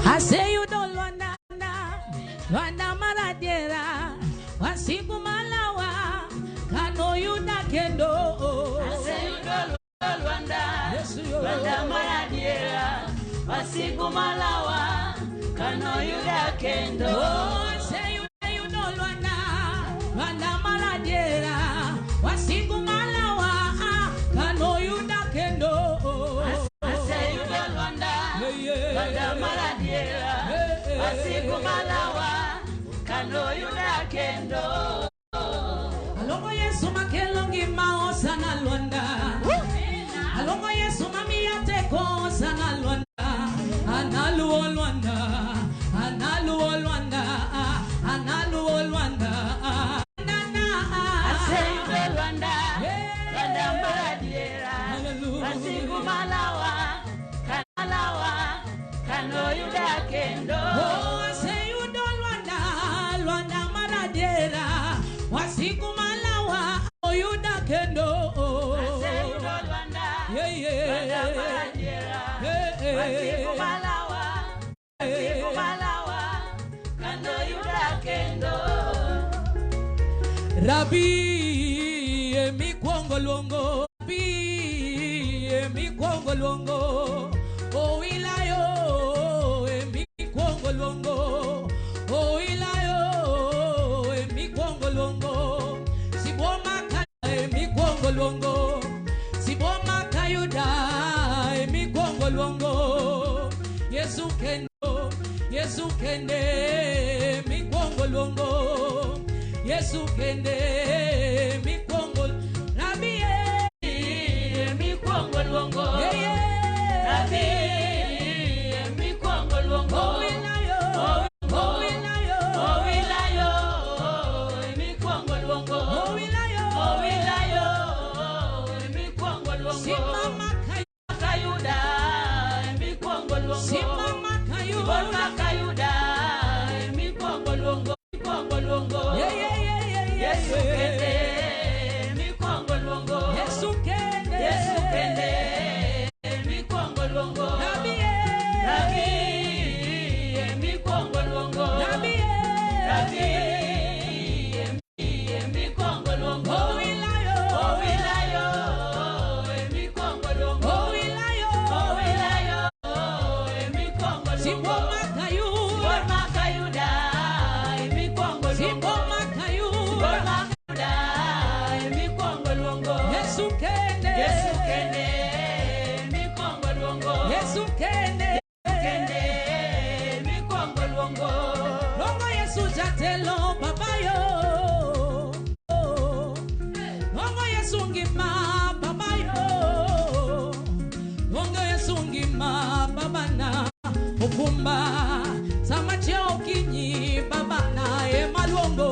I say you don't Luanda Maradiera, Wasiku Malawa, Kano Yuda Kendo. I say you don't Luanda Maradiera, Wasiku Malawa, Kano Yuda Kendo. I say you don't Luanda Maradiera, Wasiku Malawa, Kano Yuda Kendo. I say you don't Luanda Maradiera, Wasiku Malawa, Kano Yuda Kendo. Alongo Yesu makelongi mao sana Luanda. Alongo Yesu mamiate ko sana Luanda. Analuo Luanda. Analuo Luanda. Analuo Luanda. I say you don't Luanda Maradiera, Wasiku Malawa, Kano Yuda Kendo. Oh, I say you don't Luanda Maradiera, Wasiku Malawa, oh Yuda Kendo. I say you don't Luanda Maradiera, Wasiku Malawa, Kano Yuda Kendo. Rabi emi kwongo luongo, Rabi emi kwongo luongo, o ilayo emi kwongo luongo, o ilayo emi kwongo luongo, siboma kaya emi kwongo luongo, siboma kayuda emi kwongo luongo, Yesu kende emi kwongo luongo, Yesu kende mi kwongo Rabi mi kwongo luongo Rabi mi kwongo luongo Owilayo Owilayo Owilayo mi kwongo luongo Owilayo mi kwongo luongo Simama Kayuda mi kwongo luongo Simama Kayuda mi kwongo luongo Yesu kende mi kwongo luongo Yesu kende mi kwongo luongo Rabi mi kwongo luongo Rabi mi kwongo luongo Owilayo mi kwongo luongo Owilayo mi kwongo luongo Simama Kayuda mi kwongo luongo Simama Kayuda mi kwongo luongo Yesu kende mi kwongo luongo Yesu kende mi kwongo luongo Longo Yesu jatelo babayo Longo Yesu ngima babayo Longo Yesu ngima babana Okumba Samati okinyi babana emalongo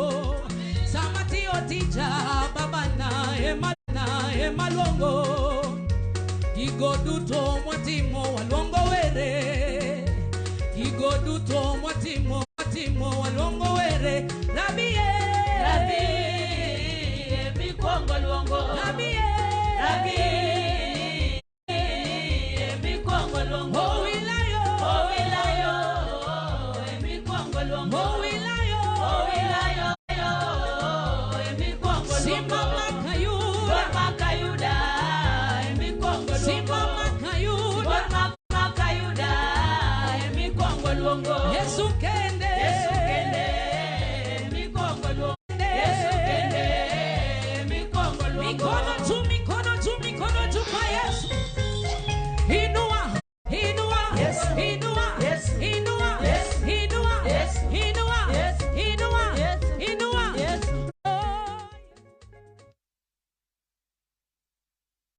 Samati otija babana emalongo Igoduto mwatimo walongo were Igoduto mwatimo walongo were Rabi mi kwongo luongo Rabi mi kwongo luongo